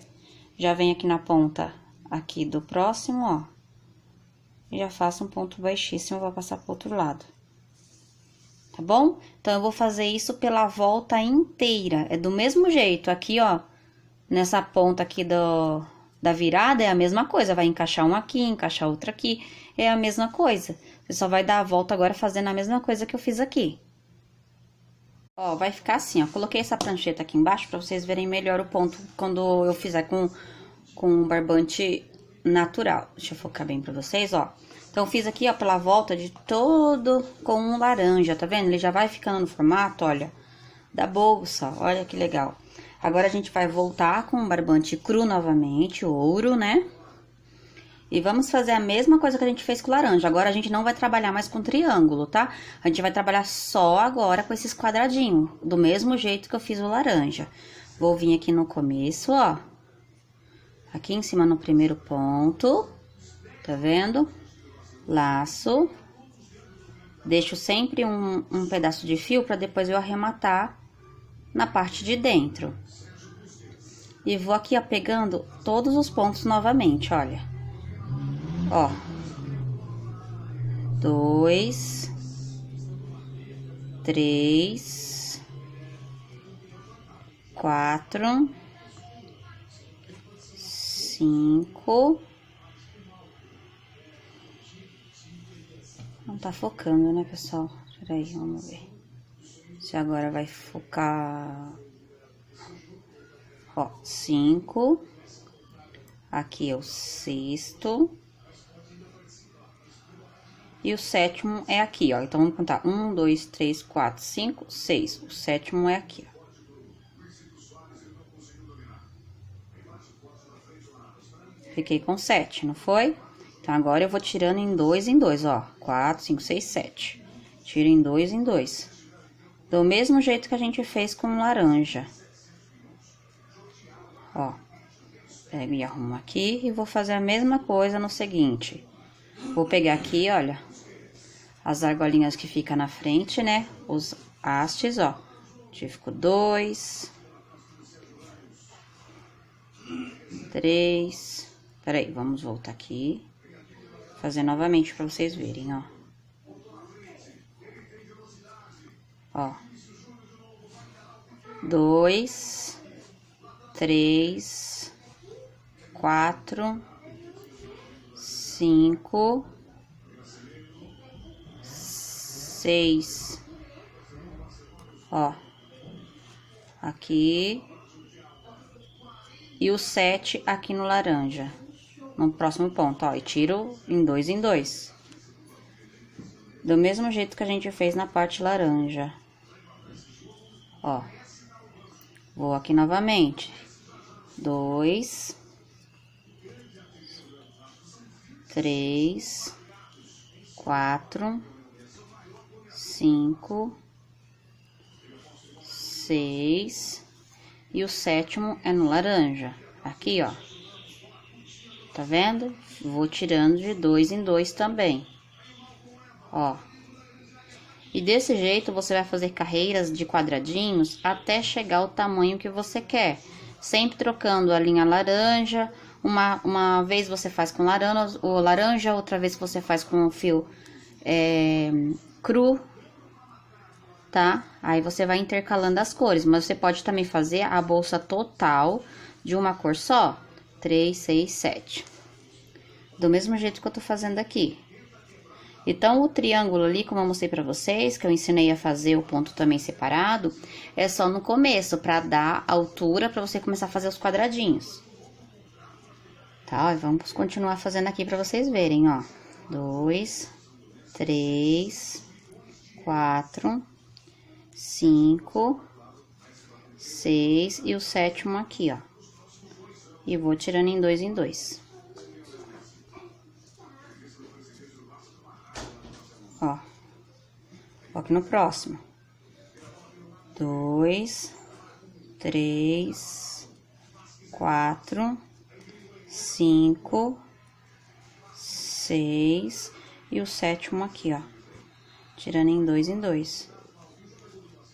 Speaker 1: Já vem aqui na ponta aqui do próximo, ó. E já faço um ponto baixíssimo pra passar pro outro lado. Tá bom? Então, eu vou fazer isso pela volta inteira. É do mesmo jeito. Aqui, ó, nessa ponta aqui da virada, é a mesma coisa. Vai encaixar um aqui, encaixar outro aqui. É a mesma coisa. Você só vai dar a volta agora fazendo a mesma coisa que eu fiz aqui. Ó, vai ficar assim, ó. Coloquei essa prancheta aqui embaixo pra vocês verem melhor o ponto quando eu fizer com barbante natural. Deixa eu focar bem pra vocês, ó. Então, eu fiz aqui, ó, pela volta de todo com um laranja, tá vendo? Ele já vai ficando no formato, olha, da bolsa, olha que legal. Agora, a gente vai voltar com o barbante cru novamente, ouro, né? E vamos fazer a mesma coisa que a gente fez com o laranja. Agora, a gente não vai trabalhar mais com triângulo, tá? A gente vai trabalhar só agora com esses quadradinhos, do mesmo jeito que eu fiz o laranja. Vou vir aqui no começo, ó. Aqui em cima no primeiro ponto, tá vendo? Laço. Deixo sempre um pedaço de fio pra depois eu arrematar na parte de dentro. E vou aqui, ó, pegando todos os pontos novamente, olha. Ó. 2, 3, 4, 5. Não tá focando, né, pessoal? Peraí, vamos ver. Se agora vai focar. Ó, 5. Aqui é o sexto. E o sétimo é aqui, ó. Então, vamos contar. 1, 2, 3, 4, 5, 6. O sétimo é aqui, ó. Fiquei com 7, não foi? Então, agora eu vou tirando em 2, ó. 4, 5, 6, 7. Tiro em 2. Do mesmo jeito que a gente fez com laranja. Ó. Pego e arrumo aqui e vou fazer a mesma coisa no seguinte. Vou pegar aqui, olha, as argolinhas que fica na frente, né? Os hastes, ó. Fico 2, 3. Peraí, vamos voltar aqui. Fazer novamente pra vocês verem, ó. Ó. 2, 3, 4, 5, 6. Ó. Aqui. E o 7 aqui no laranja. No próximo ponto, ó. E tiro em 2. Do mesmo jeito que a gente fez na parte laranja. Ó. Vou aqui novamente. 2, 3, 4, 5, 6. E o sétimo é no laranja. Aqui, ó. Tá vendo? Vou tirando de 2 em 2 também. Ó. E desse jeito, você vai fazer carreiras de quadradinhos até chegar ao tamanho que você quer. Sempre trocando a linha laranja. Uma vez você faz com laranja, outra vez você faz com o fio cru, tá? Aí você vai intercalando as cores, mas você pode também fazer a bolsa total de uma cor só. 3, 6, 7. Do mesmo jeito que eu tô fazendo aqui. Então, o triângulo ali, como eu mostrei pra vocês, que eu ensinei a fazer o ponto também separado, é só no começo, pra dar altura pra você começar a fazer os quadradinhos. Tá? Vamos continuar fazendo aqui pra vocês verem, ó. 2, 3, 4, 5, 6 e o sétimo aqui, ó. E vou tirando em 2. Ó. Vou aqui no próximo. 2, 3, 4, 5, 6 e o sétimo aqui, ó. Tirando em 2.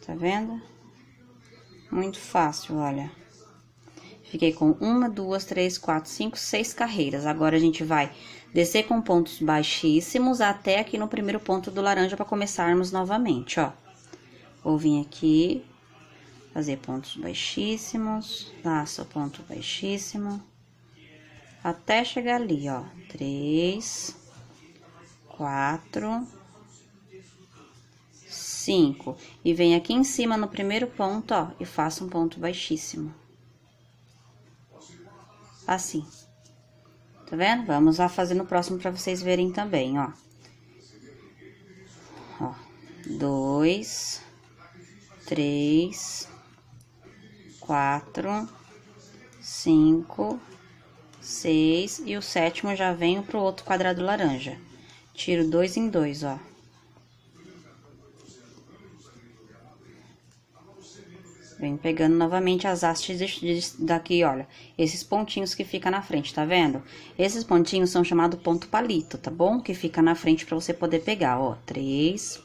Speaker 1: Tá vendo? Muito fácil, olha. Fiquei com 1, 2, 3, 4, 5, 6 carreiras. Agora, a gente vai descer com pontos baixíssimos até aqui no primeiro ponto do laranja para começarmos novamente, ó. Vou vir aqui, fazer pontos baixíssimos, laço ponto baixíssimo, até chegar ali, ó. 3, 4, 5. E vem aqui em cima no primeiro ponto, ó, e faço um ponto baixíssimo. Assim. Tá vendo? Vamos lá fazer no próximo pra vocês verem também, ó. Ó. 2, 3, 4, 5, 6 e o sétimo já venho pro outro quadrado laranja. Tiro 2 em 2, ó. Venho pegando novamente as hastes daqui, olha. Esses pontinhos que fica na frente, tá vendo? Esses pontinhos são chamados ponto palito, tá bom? Que fica na frente pra você poder pegar, ó. 3,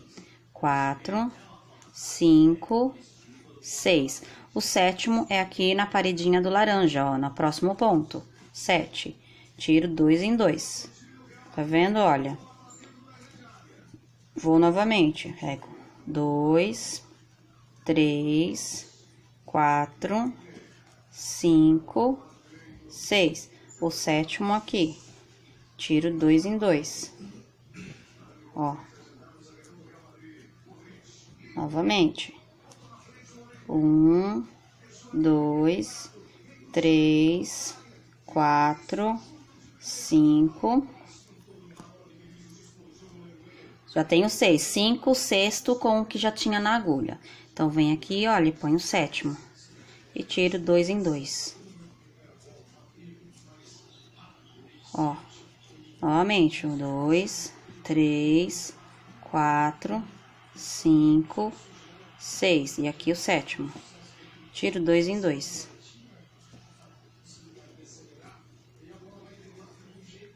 Speaker 1: 4, 5, 6. O sétimo é aqui na paredinha do laranja, ó, no próximo ponto. 7. Tiro 2 em 2. Tá vendo? Olha. Vou novamente. Pego 2, 3, 4, 5, 6. O sétimo aqui. Tiro 2 em 2. Ó. Novamente. 1, 2, 3, 4, 5. Já tenho 6. 5, sexto com o que já tinha na agulha. Então, vem aqui, olha, e põe o sétimo. E tiro 2 em 2. Ó. Novamente. 1, 2, 3, 4, 5, 6. E aqui o sétimo. Tiro 2 em 2.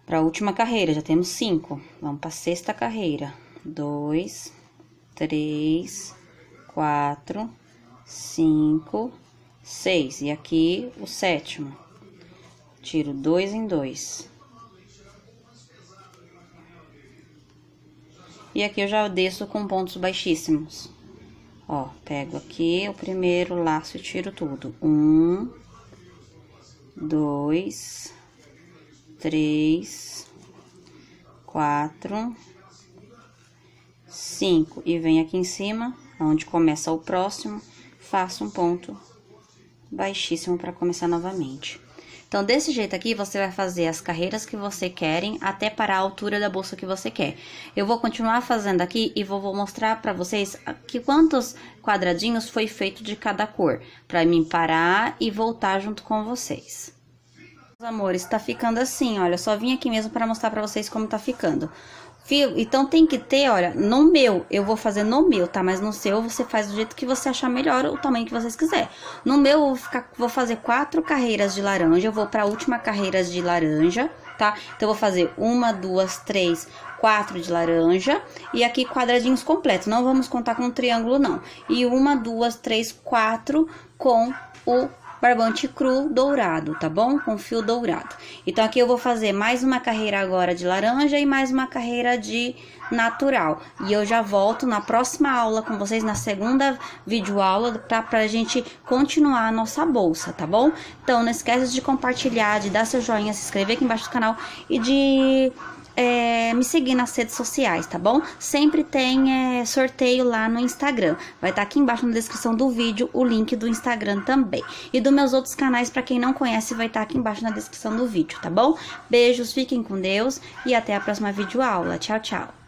Speaker 1: Para a última carreira, já temos 5. Vamos para a sexta carreira. 2, 3, 4, 5, 6. E aqui o sétimo. Tiro 2 em 2. E aqui eu já desço com pontos baixíssimos. Ó, pego aqui o primeiro laço e tiro tudo. 1, 2, 3, 4, 5. E venho aqui em cima, onde começa o próximo, faço um ponto baixíssimo para começar novamente. Então, desse jeito aqui, você vai fazer as carreiras que você querem até para a altura da bolsa que você quer. Eu vou continuar fazendo aqui e vou mostrar para vocês que quantos quadradinhos foi feito de cada cor, para mim parar e voltar junto com vocês. Meus amores, tá ficando assim, olha, só vim aqui mesmo para mostrar para vocês como tá ficando. Então, tem que ter, olha, no meu, eu vou fazer no meu, tá? Mas no seu, você faz do jeito que você achar melhor, o tamanho que vocês quiserem. No meu, vou fazer 4 carreiras de laranja, eu vou pra última carreira de laranja, tá? Então, eu vou fazer 1, 2, 3, 4 de laranja. E aqui, quadradinhos completos, não vamos contar com um triângulo, não. E 1, 2, 3, 4 com o barbante cru dourado, tá bom? Com fio dourado. Então, aqui eu vou fazer mais uma carreira agora de laranja e mais uma carreira de natural. E eu já volto na próxima aula com vocês, na segunda videoaula, pra gente continuar a nossa bolsa, tá bom? Então, não esquece de compartilhar, de dar seu joinha, se inscrever aqui embaixo do canal e de me seguir nas redes sociais, tá bom? Sempre tem sorteio lá no Instagram. Vai estar aqui embaixo na descrição do vídeo o link do Instagram também. E dos meus outros canais, pra quem não conhece, vai estar aqui embaixo na descrição do vídeo, tá bom? Beijos, fiquem com Deus e até a próxima videoaula. Tchau, tchau!